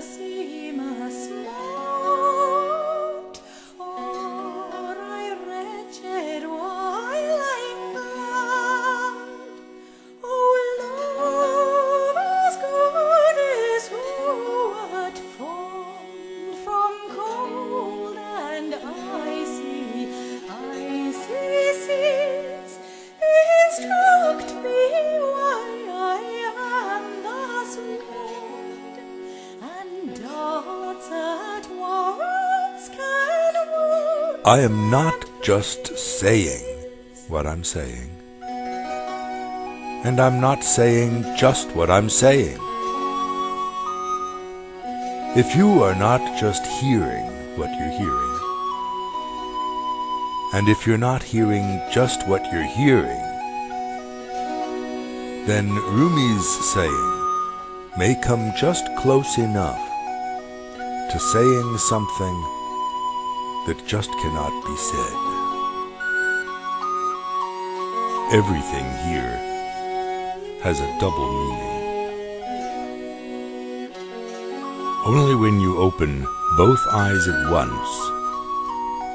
sea must float, or I wretched while I'm glad. Oh, love as good as what formed from cold and icy seas instruct me why I am thus warned, and doubts at once can wound. I am not just saying what I'm saying, and I'm not saying just what I'm saying. If you are not just hearing what you're hearing, and if you're not hearing just what you're hearing, then Rumi's saying may come just close enough to saying something that just cannot be said. Everything here has a double meaning. Only when you open both eyes at once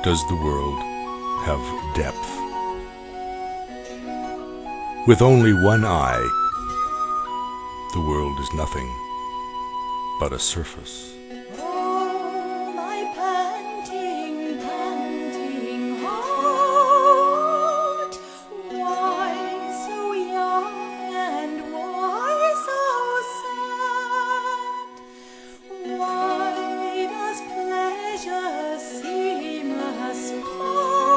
does the world have depth. With only one eye, the world is nothing but a surface. Oh, my panting, panting heart, why so young and why so sad? Why does pleasure seem a sport,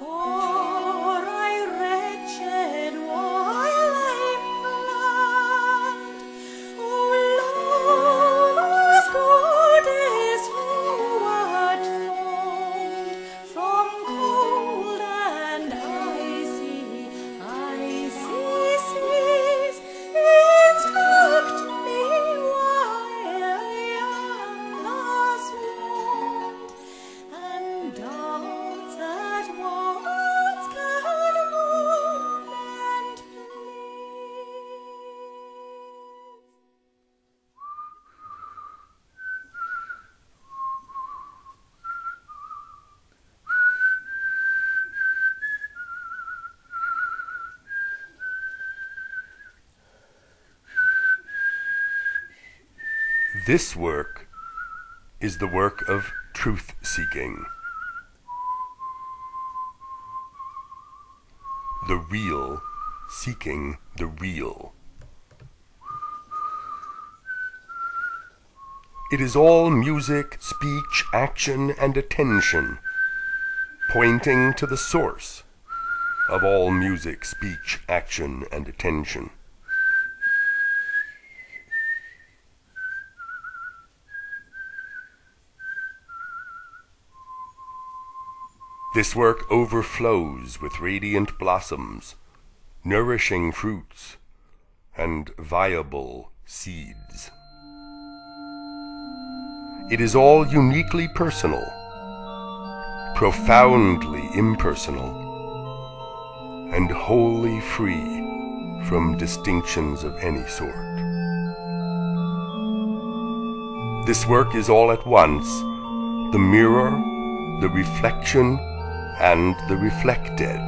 or I wretched while I'm glad? Oh, love as good as what formed from cold and icy seas instruct me why I am thus warned, and doubts at once can wound and please. This work is the work of truth-seeking. The real seeking the real. It is all music, speech, action, and attention, pointing to the source of all music, speech, action, and attention. This work overflows with radiant blossoms, nourishing fruits, and viable seeds. It is all uniquely personal, profoundly impersonal, and wholly free from distinctions of any sort. This work is all at once the mirror, the reflection, and the reflected.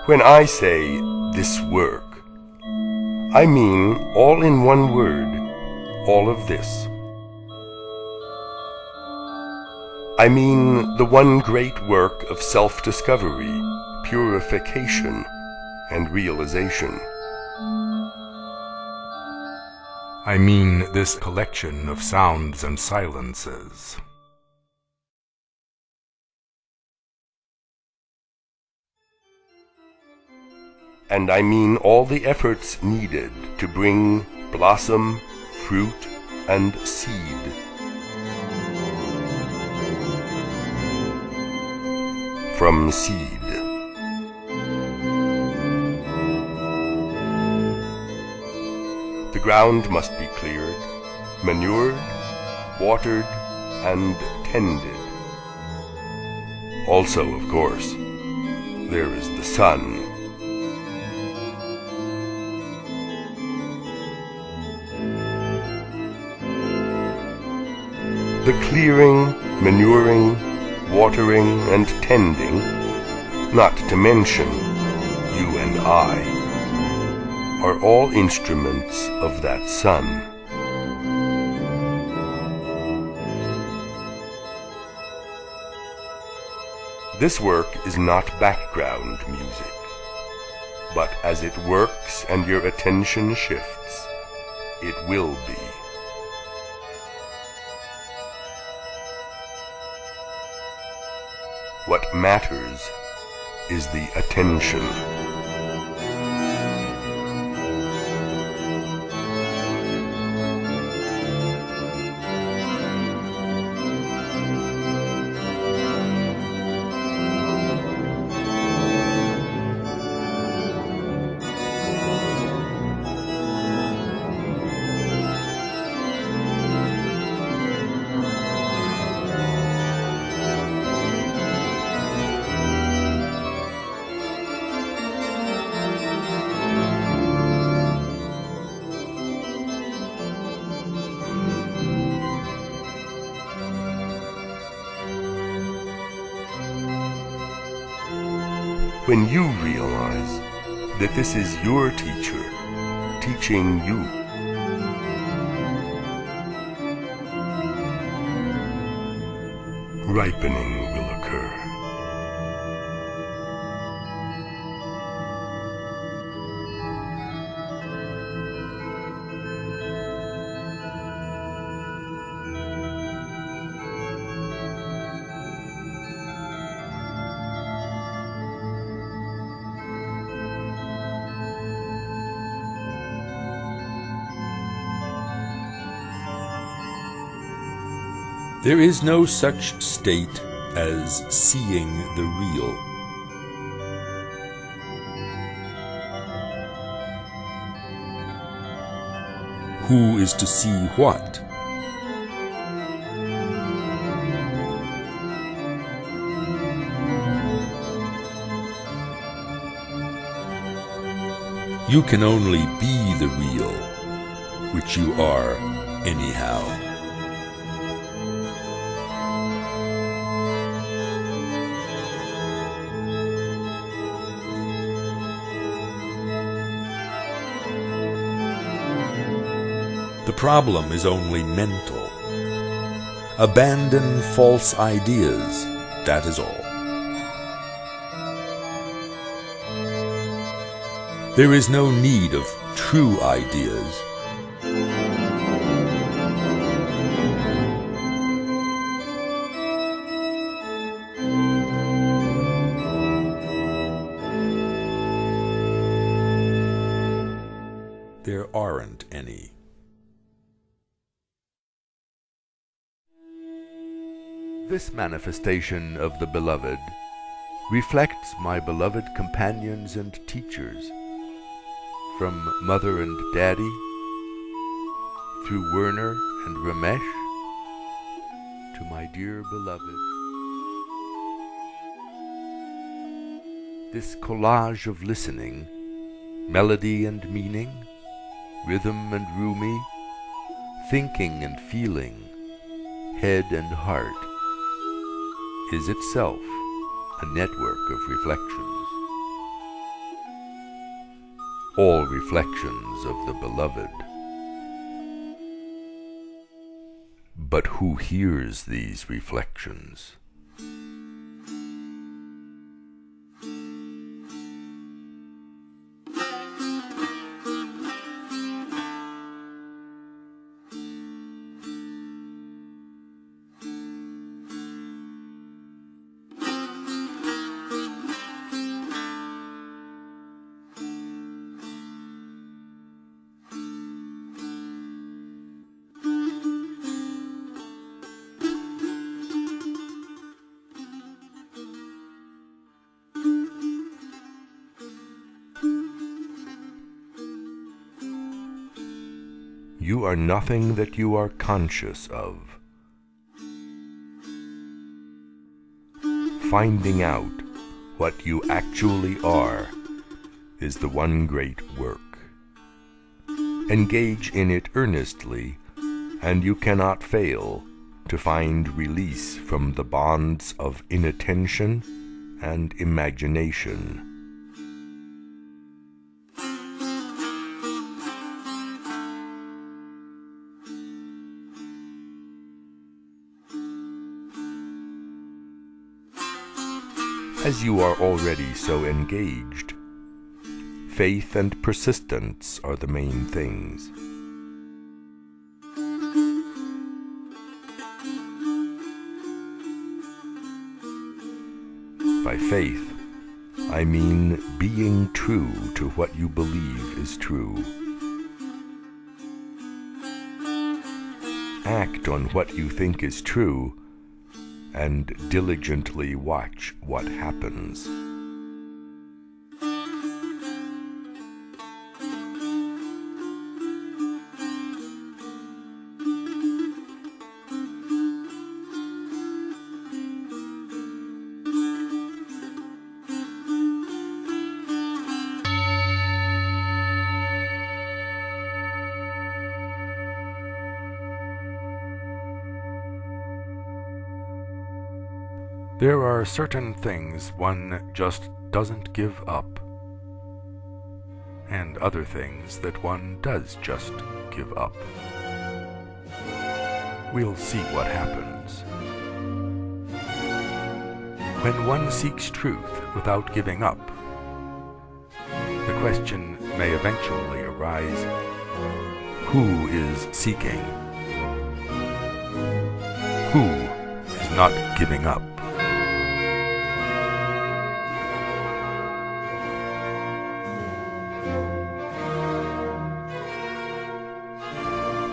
When I say this work, I mean all in one word, all of this. I mean the one great work of self-discovery, purification, and realization. I mean this collection of sounds and silences. And I mean all the efforts needed to bring blossom, fruit, and seed. From seed. The ground must be cleared, manured, watered, and tended. Also, of course, there is the sun. The clearing, manuring, watering, and tending, not to mention you and I, are all instruments of that sun. This work is not background music, but as it works and your attention shifts, it will be. What matters is the attention. When you realize that this is your teacher teaching you, ripening will occur. There is no such state as seeing the real. Who is to see what? You can only be the real, which you are anyhow. The problem is only mental. Abandon false ideas, that is all. There is no need of true ideas. There aren't any. This manifestation of the Beloved reflects my beloved companions and teachers, from Mother and Daddy, through Werner and Ramesh, to my dear beloved. This collage of listening, melody and meaning, rhythm and Rumi, thinking and feeling, head and heart, is itself a network of reflections. All reflections of the Beloved. But who hears these reflections? You are nothing that you are conscious of. Finding out what you actually are is the one great work. Engage in it earnestly, and you cannot fail to find release from the bonds of inattention and imagination. As you are already so engaged, faith and persistence are the main things. By faith, I mean being true to what you believe is true. Act on what you think is true, and diligently watch what happens. There are certain things one just doesn't give up, and other things that one does just give up. We'll see what happens. When one seeks truth without giving up, the question may eventually arise, who is seeking? Who is not giving up?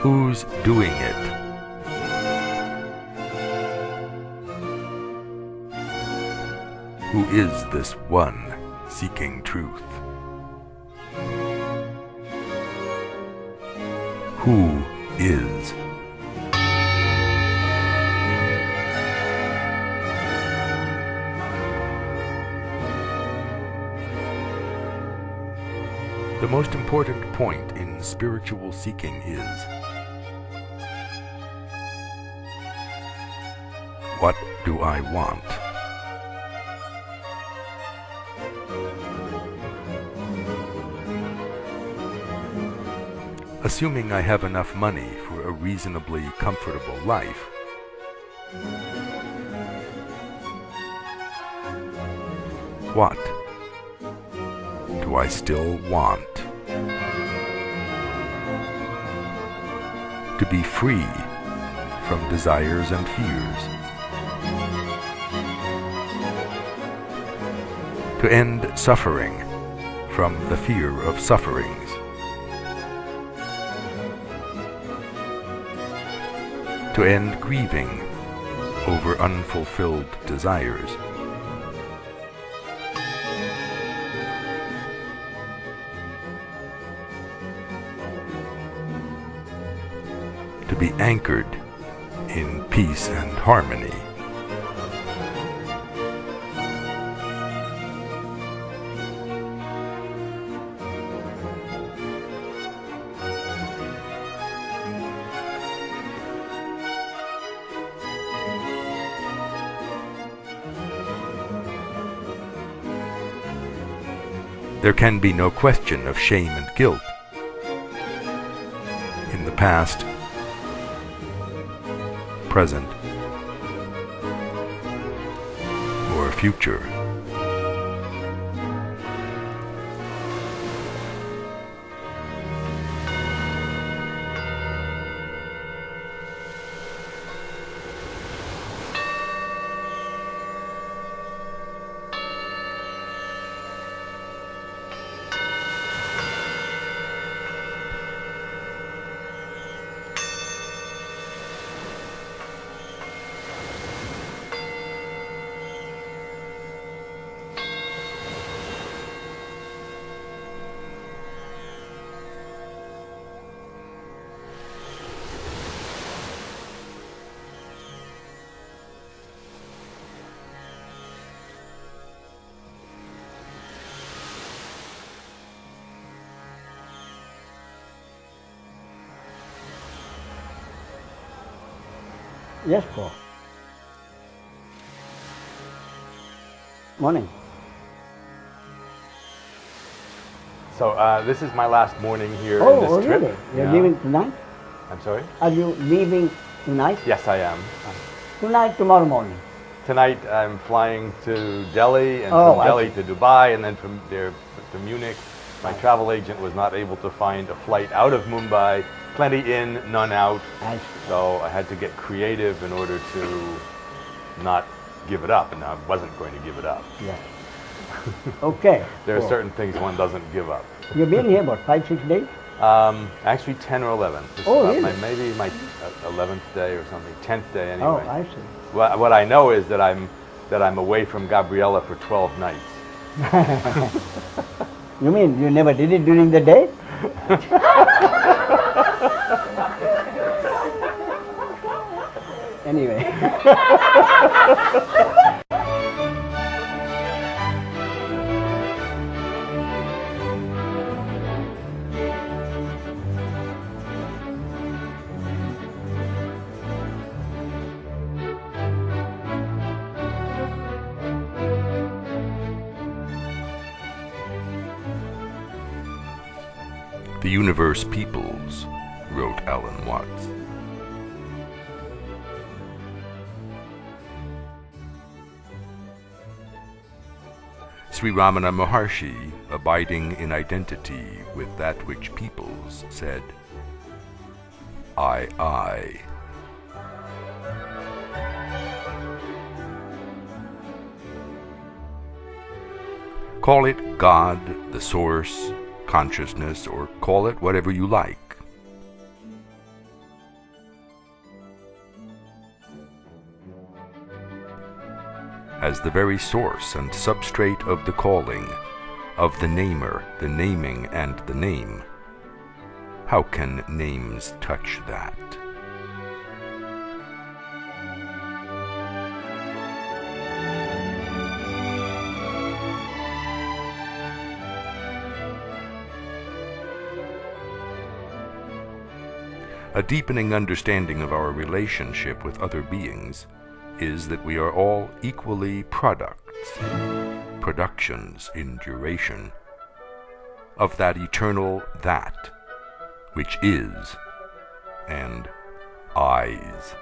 Who's doing it? Who is this one seeking truth? Who is? The most important point in spiritual seeking is, what do I want? Assuming I have enough money for a reasonably comfortable life, what do I still want? To be free from desires and fears. To end suffering from the fear of sufferings. To end grieving over unfulfilled desires. To be anchored in peace and harmony. There can be no question of shame and guilt in the past, present, or future. Yes, Paul. Morning. So this is my last morning here in Oh, this trip. really? You're Yeah. leaving tonight? I'm sorry? Are you leaving tonight? Yes, I am. Tonight, tomorrow morning. Tonight I'm flying to Delhi, and Oh, from I Delhi see. to Dubai, and then from there to Munich. My travel agent was not able to find a flight out of Mumbai. Plenty in, none out. I see. So I had to get creative in order to not give it up, and I wasn't going to give it up. Yeah. Okay. There are Paul. certain things one doesn't give up. You've been here about 5-6 days? Actually 10 or 11. This Oh, is really? maybe my 11th day or something, 10th day anyway. Oh, I see. What I know is that I'm away from Gabriella for 12 nights. You mean you never did it during the day? Anyway. The universe peoples, wrote Alan Watts. Sri Ramana Maharshi, abiding in identity with that which peoples, said, I. Call it God, the source, consciousness, or call it whatever you like. As the very source and substrate of the calling, of the namer, the naming, and the name, how can names touch that? A deepening understanding of our relationship with other beings is that we are all equally productions in duration, of that eternal that, which is, and eyes.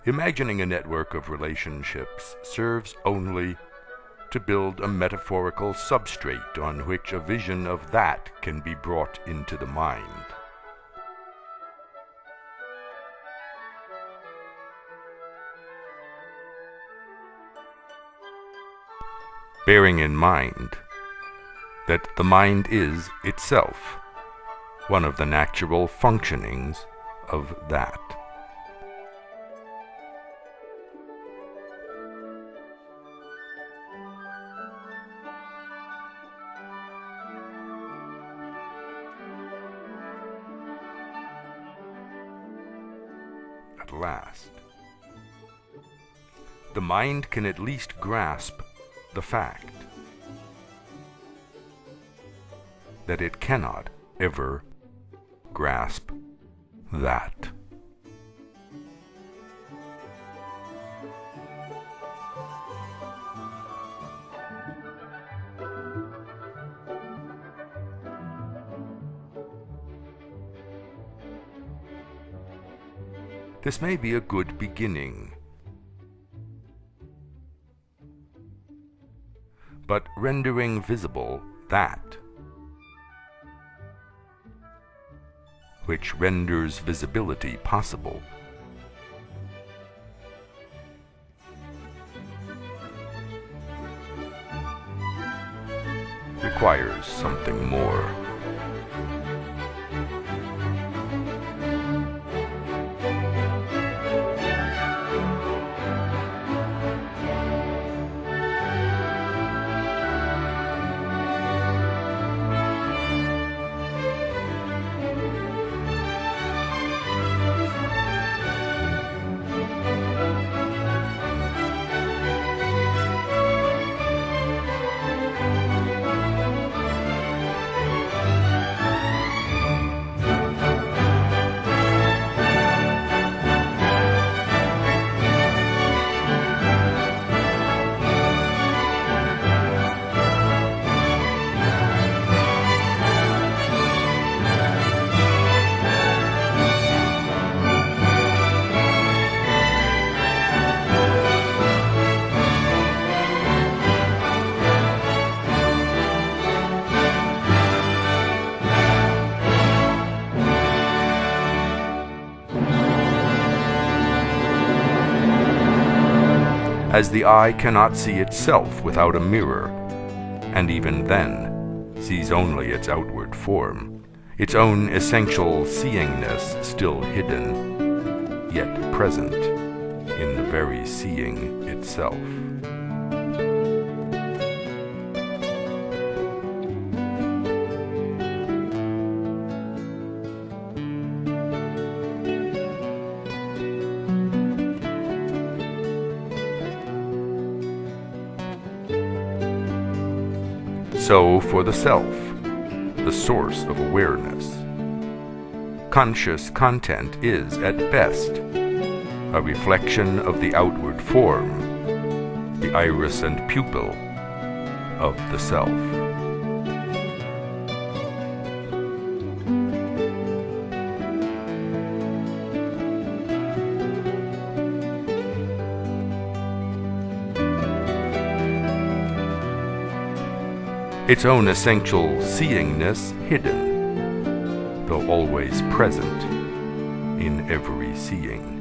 Imagining a network of relationships serves only to build a metaphorical substrate on which a vision of that can be brought into the mind. Bearing in mind that the mind is itself one of the natural functionings of that. At last, the mind can at least grasp the fact that it cannot ever grasp that. This may be a good beginning, but rendering visible that which renders visibility possible requires something more. as the eye cannot see itself without a mirror, and even then sees only its outward form, its own essential seeingness still hidden, yet present in the very seeing itself. So for the self, the source of awareness, conscious content is, at best, a reflection of the outward form, the iris and pupil of the self. Its own essential seeingness hidden, though always present in every seeing.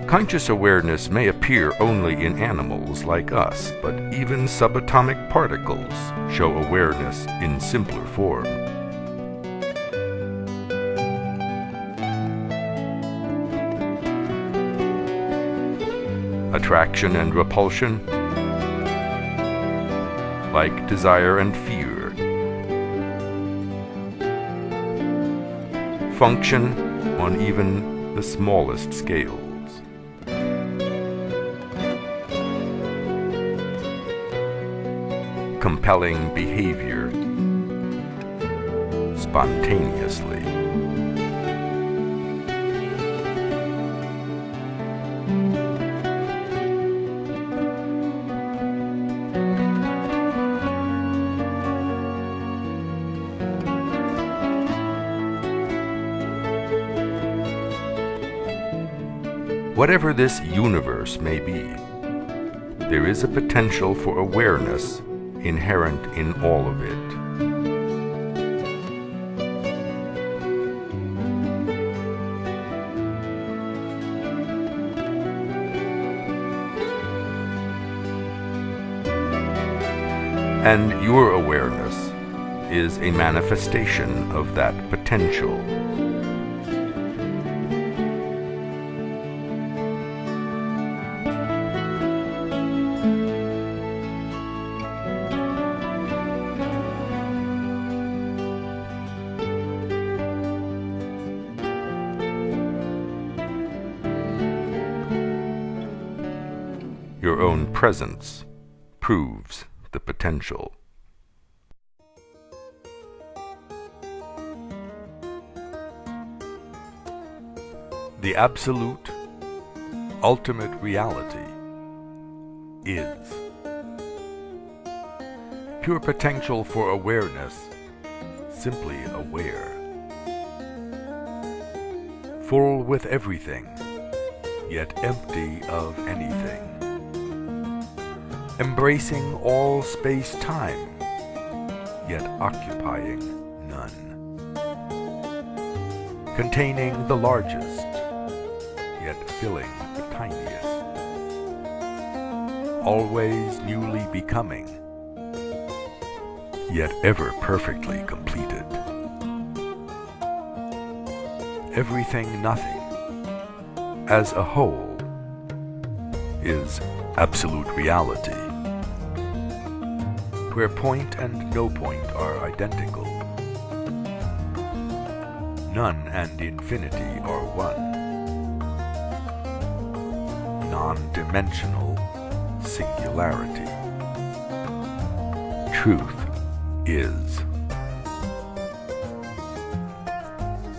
Conscious awareness may appear only in animals like us, but even subatomic particles show awareness in simpler form. Attraction and repulsion, like desire and fear, function on even the smallest scales. Compelling behavior spontaneously. Whatever this universe may be, there is a potential for awareness inherent in all of it. And your awareness is a manifestation of that potential. Your own presence proves the potential. The absolute, ultimate reality is pure potential for awareness, simply aware, full with everything, yet empty of anything, embracing all space-time, yet occupying none, containing the largest, yet filling the tiniest, always newly becoming, yet ever perfectly completed. Everything nothing, as a whole, is absolute reality, where point and no point are identical. None and infinity are one. Non-dimensional singularity. Truth is.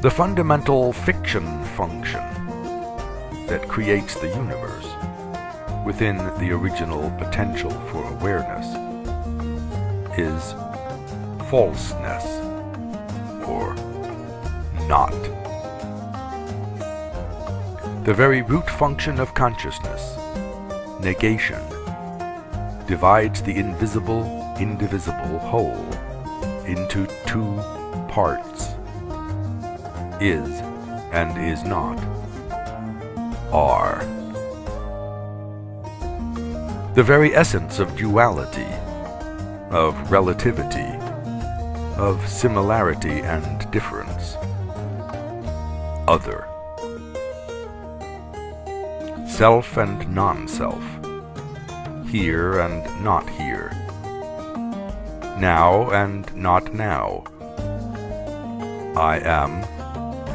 The fundamental fiction function that creates the universe within the original potential for awareness is falseness or not. The very root function of consciousness, negation, divides the invisible, indivisible whole into two parts, is and is not, are. The very essence of duality, of relativity, of similarity and difference, other. Self and non-self, here and not here, now and not now, I am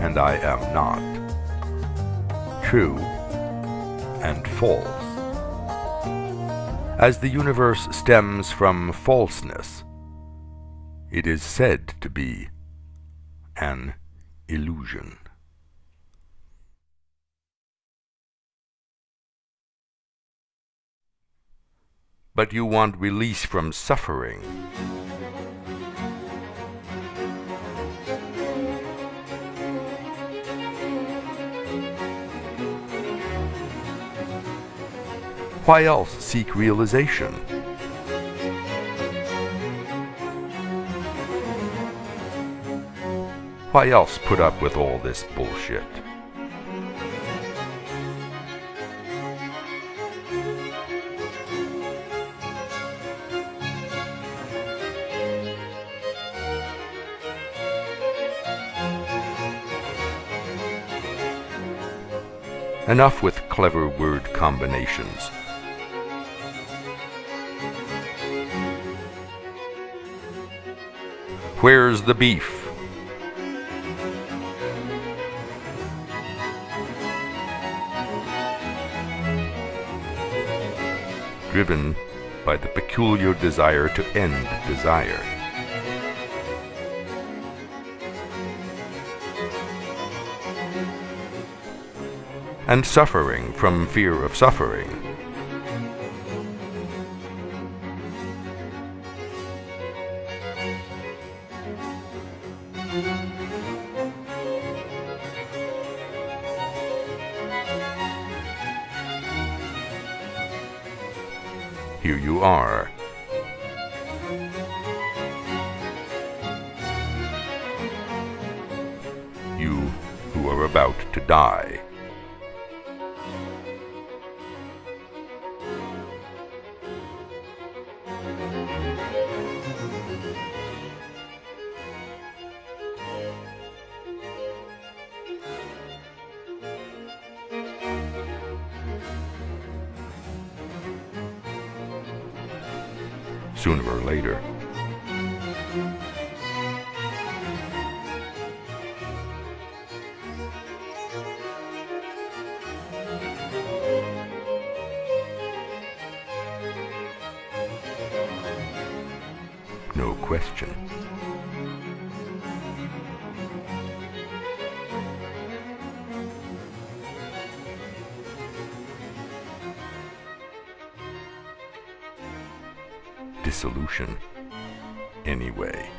and I am not, true and false. As the universe stems from falseness, it is said to be an illusion. But you want release from suffering. Why else seek realization? Why else put up with all this bullshit? Enough with clever word combinations. Where's the beef? Driven by the peculiar desire to end desire. And suffering from fear of suffering. Here you are. You who are about to die. Sooner or later. No question. Dissolution, anyway.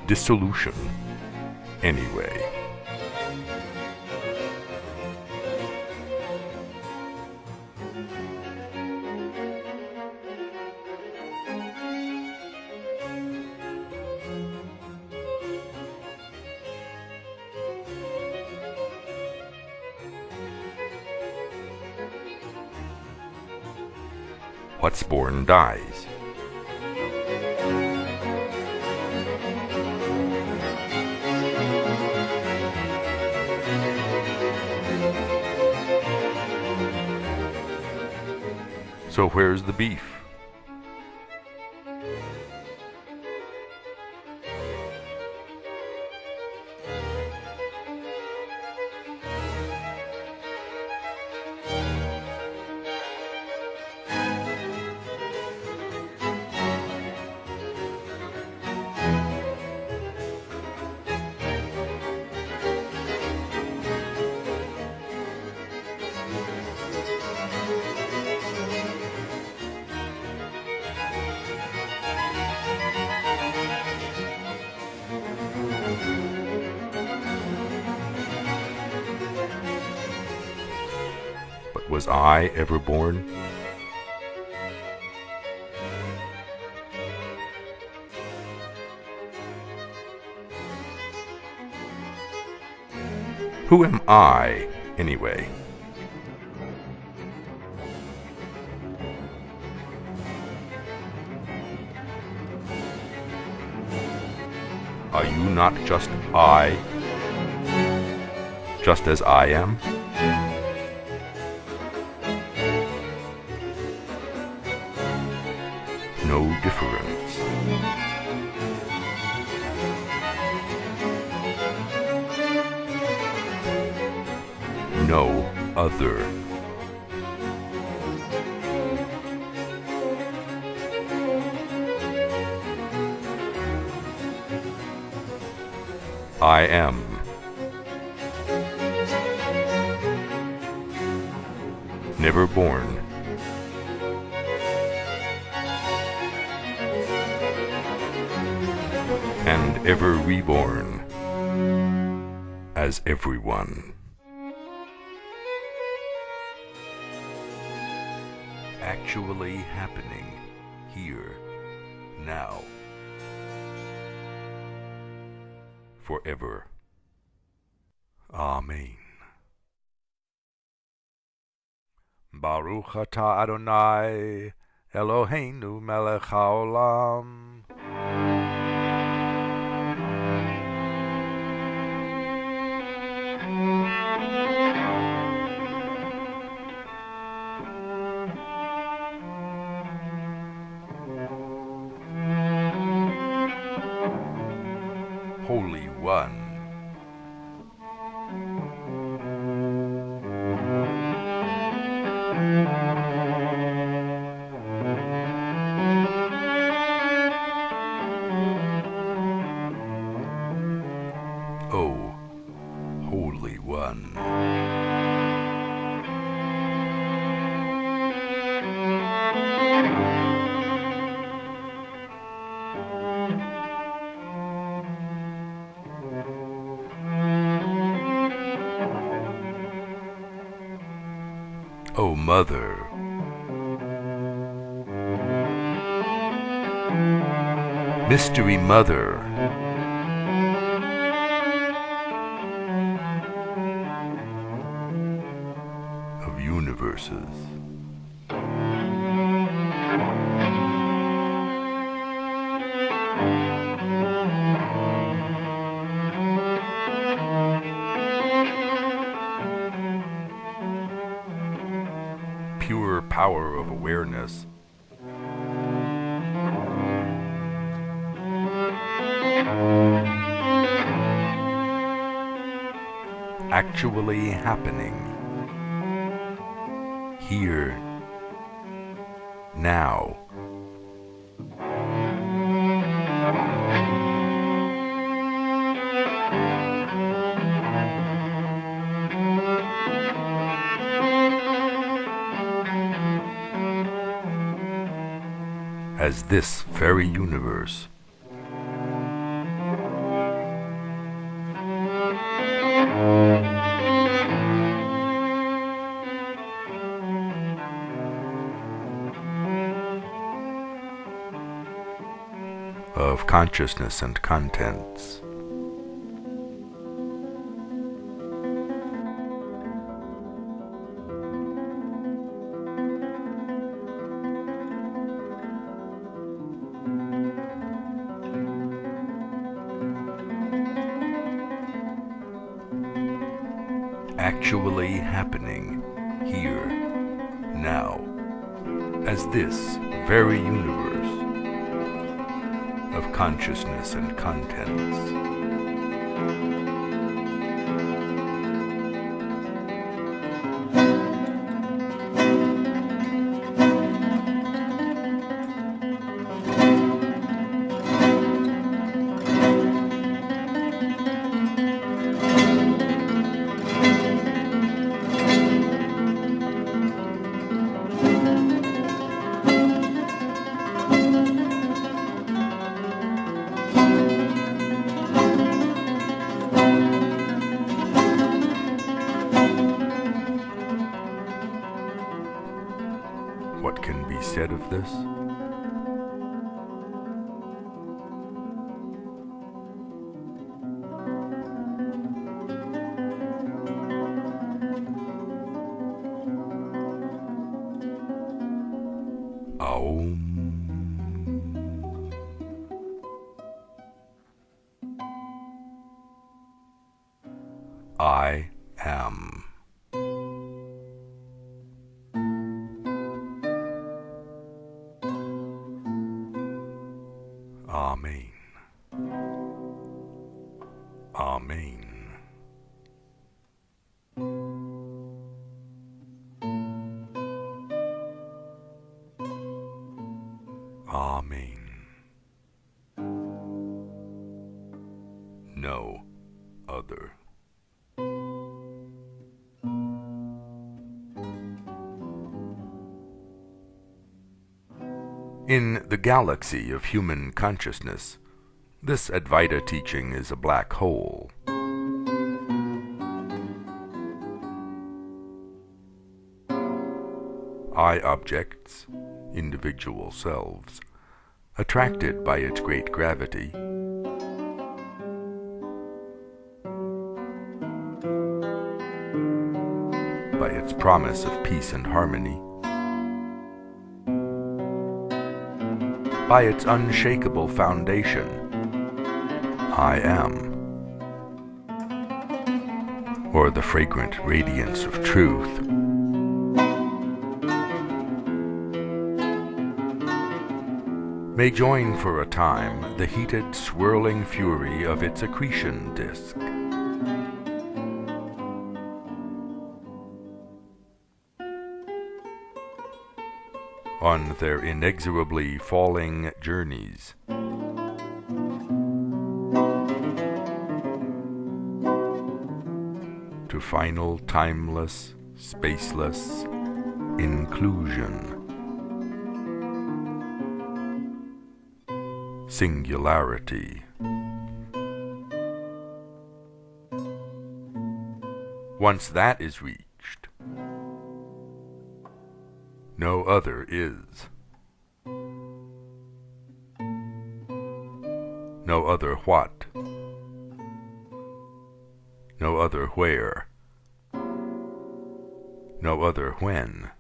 Dissolution, anyway. What's born dies. So where's the beef? Was I ever born? Who am I, anyway? Are you not just I, just as I am? No difference. No other. I am. Never born. And ever reborn as everyone. Actually happening here, now, forever. Amen. Baruch atah Adonai Eloheinu melech haolam. Holy One. O Holy One. O Mother. Mystery Mother. Of universes. Pure power of awareness. Actually happening here, now. As this very universe. Of consciousness and contents. Actually happening here, now, as this very universe of consciousness and contents. what can be said of this? Aum. I am. Amen. Amen. Amen. No other. In the galaxy of human consciousness, this Advaita teaching is a black hole. I objects, individual selves, attracted by its great gravity, by its promise of peace and harmony, by its unshakable foundation, I am, or the fragrant radiance of truth, may join for a time the heated, swirling fury of its accretion disk. On their inexorably falling journeys, to final, timeless, spaceless inclusion, singularity. Once that is reached, no other is. No other what. No other where. No other when.